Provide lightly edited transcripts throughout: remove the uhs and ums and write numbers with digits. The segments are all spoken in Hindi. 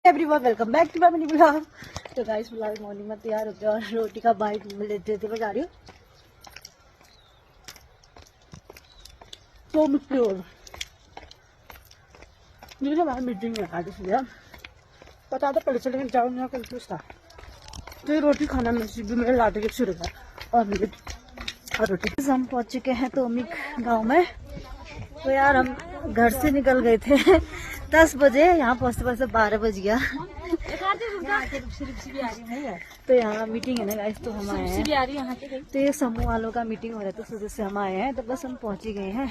Everyone welcome back to my mini blog. तो गाइस फिलहाल मॉर्निंग में तैयार होते हैं और रोटी का बाइट लेते लेते मैं जा रही हूँ तो मिट्टी और मुझे हमारी मीटिंग में आज इसलिए पता था पहले चले जाऊँगा कंफ्यूज था तो ये रोटी खाना नसीब मेरे लाटे के शुरू था और रोटी। हम पहुँच चुके हैं तोमिक गाँव में। तो यार हम घर से निकल गए थे 10 बजे, यहाँ पहुँचते पहुँचते 12 बज गया। तो यहाँ मीटिंग है ना गाइस, तो हम आए हैं। तो ये समूह वालों का मीटिंग हो रहा है तो सुबह से हम आए हैं, तो बस हम पहुँच ही गए हैं।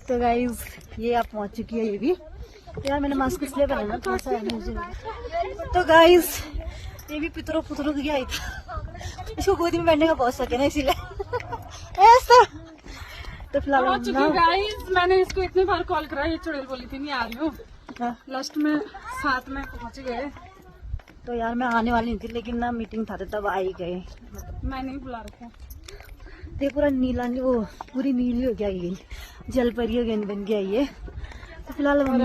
तो गाइस ये आप पहुँच चुकी है ये भी। तो यार मैंने मास्क इसलिए पहना थोड़ा सा मुझे। तो गाइस ये भी पितरों पुतरों की आई था, इसको गोदी में बैठने का बहुत शौक है ना इसीलिए ऐसा। तो फिलहाल गाइस मैंने इसको इतनी बार कॉल करा, ये चुड़ैल बोली थी नहीं आ रही हूँ। लास्ट में 7 में पहुँच गए। तो यार मैं आने वाली नहीं थी लेकिन ना मीटिंग था तब आ ही गए। मैं नहीं बुला रखा। ये पूरा नीला वो पूरी नीली हो गया, ये जल परी बन गया ये। तो फिलहाल हम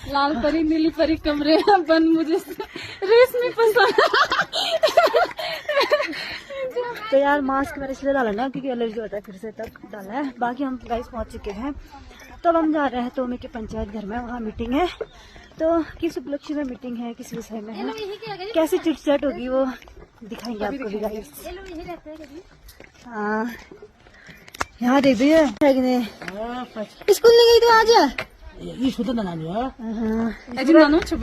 लाल परी नीली परी कमरे बन मुझे रेशमी पसंद। तो यार मास्क मैंने इसलिए डाला ना क्योंकि एलर्जी होता है, फिर से तब डाला है। बाकी हम गाइस पहुंच चुके हैं। तो अब हम जा रहे हैं तोमिक के पंचायत घर में, वहाँ मीटिंग है। तो किस उपलक्ष्य में मीटिंग है, किस विषय में है, कैसी चिटचैट होगी वो दिखाएंगे आपको भी गाइस। हाँ यहाँ देख दी है स्कूल नहीं गई तो आज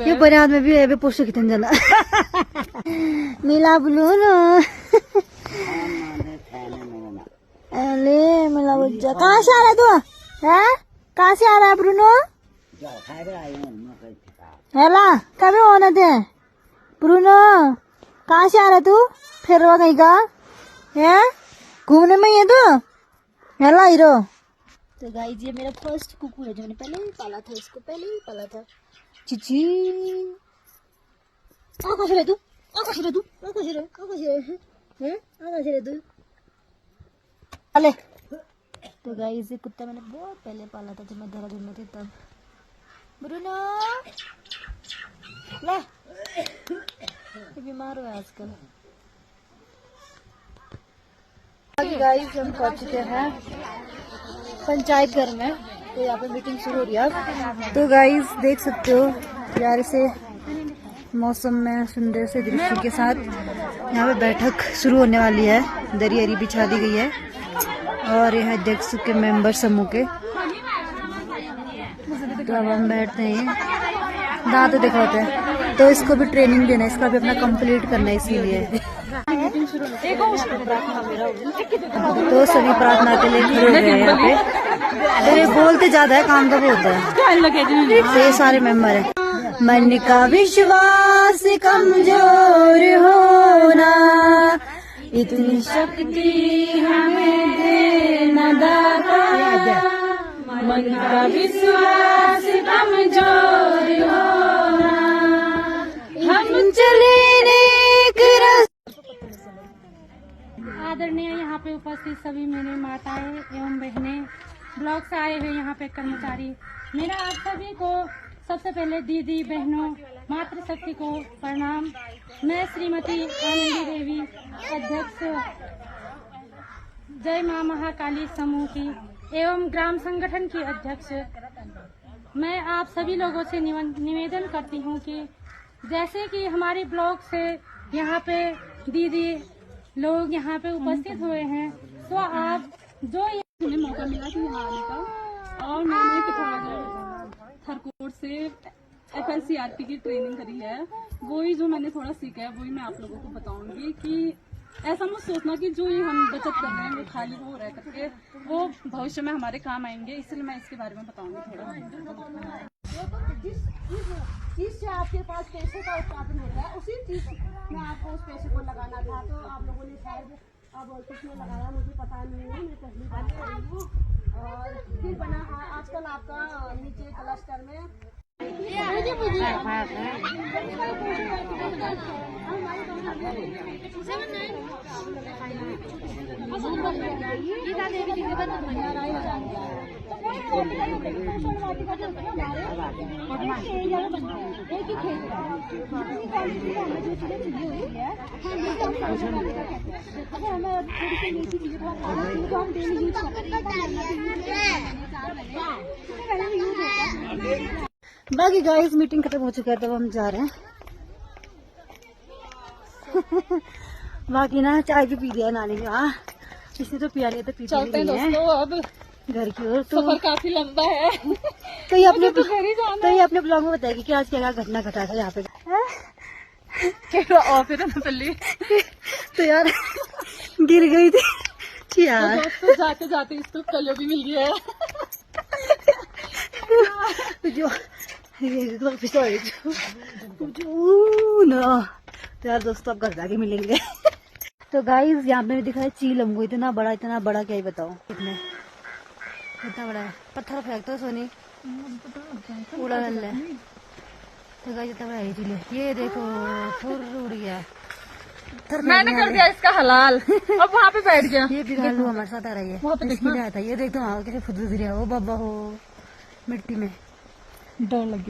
ये बरात में भी है पोस्ट कितने जना नीला ब्लू ना अरे मिला बच्चा कहाँ से आ रहा है तू है, कहाँ से आ रहा है ब्रूनो? हेला कभी होना थे ब्रूनो, कहाँ से आ रहा है तू? फिर कहीं का है घूमने में ये तो हेला हीरो। तो गाइस ये मेरा फर्स्ट कुकू है जो मैंने पहले ही पाला था, इसको पहले ही पाला था। चिची कहाँ से रहे तू, कहाँ से रहे तू, कहाँ से रहे, कहाँ से रहे हैं, कहाँ से रहे तू? अले तो गाइस ये कुत्ता मैंने बहुत पहले पाला था जब मैं देहरादून में थी तब। ब्रूनो ले ये बीमार हुआ आजकल। गाइस हम पहुंच चुके हैं पंचायत घर में। तो यहाँ पे मीटिंग शुरू हो रही है अब। तो गाइस देख सकते हो यार इसे मौसम में सुंदर से दृश्य के साथ यहाँ पे बैठक शुरू होने वाली है। दरी हरी बिछा दी गई है और यह अध्यक्ष के मेंबर समूह के। तो अब हम बैठते हैं, दांत दिखाते हैं। तो इसको भी ट्रेनिंग देना है, इसका भी अपना कंप्लीट करना है इसीलिए। तो सभी प्रार्थना के लिए खड़े हुए हैं यहाँ पे। तो ये बोलते ज्यादा है, काम तब होता है। तो ये सारे मेंबर है। मन का विश्वास कमजोर होना, इतनी शक्ति हमें देना दाता। मन का विश्वास कमजोर होना, हम चले नेक आदरणीय यहाँ पे उपस्थित सभी मेरे माताएं एवं बहनें, ब्लॉक से आए हुए यहाँ पे कर्मचारी, मेरा आप सभी को सबसे पहले दीदी बहनों मातृशक्ति को प्रणाम। मैं श्रीमती आनंदी देवी अध्यक्ष जय मां महाकाली समूह की एवं ग्राम संगठन की अध्यक्ष, मैं आप सभी लोगों से निवेदन करती हूँ कि जैसे कि हमारे ब्लॉक से यहाँ पे दीदी लोग यहाँ पे उपस्थित हुए हैं, तो आप जो मुझे मौका मिला कि यहाँ आने का, और मैंने पिथौरागढ़ थरकोट से FLCRP की ट्रेनिंग करी है, वही जो मैंने थोड़ा सीखा है वही मैं आप लोगों को बताऊंगी कि ऐसा मत सोचना कि जो ये हम बचत कर रहे हैं वो खाली वो रह करके वो भविष्य में हमारे काम आएंगे, इसलिए मैं इसके बारे में बताऊंगी थोड़ा। जिस से आपके पास पैसे का उत्पादन होता है उसी चीज में आपको उस पैसे को लगाना था। तो आप लोगों ने शायद अब किसने लगाया मुझे पता नहीं है, मैं पहली बार कर रही हूँ। और फिर बना आजकल आपका नीचे क्लस्टर में एक ही खेत है, जितनी क्वालिटी का हमें जो चीजें चाहिए होती है हम उसको हम पोषण वाटिका कहते हैं। अगर हमें थोड़ी सी मीठी चीजें तो हम डेली यूज करते हैं। बाकी गाइस मीटिंग खत्म हो चुका है, तब हम जा रहे हैं। बाकी ना चाय भी पी लिया नानी ने, हाँ इसने तो पिया लिया, तो पी चलते हैं नहीं है दोस्तों, अब घर की ओर। तो सफर काफी लंबा है। तो ये अपने घर ही जाना तो ये अपने ब्लॉग में बताएगी कि आज क्या क्या घटना घटा था यहाँ पे। तो यार गिर गई थी यार, तो जाते जाते इसको कलो भी मिल गया है। जो ना तो यार दोस्तों अब घर जाके मिलेंगे। तो गाइज यहाँ पे दिखा है चील हमको, इतना बड़ा क्या ही बताओ, कितने इतना बड़ा है। पत्थर फेंकते हो सोनी, उड़ा गल है। तो गाइज इतना बड़ा है चील, ये देखो फुर उड़ गया। मैंने कर दिया इसका हलाल, अब वहाँ पे बैठ गया। ये बिगाड़ू हमारे साथ आ रही है, इसके लिए आया था। ये देखते वहाँ कैसे फुदू गिरा, हो बाबा हो मिट्टी में, डर लग गया।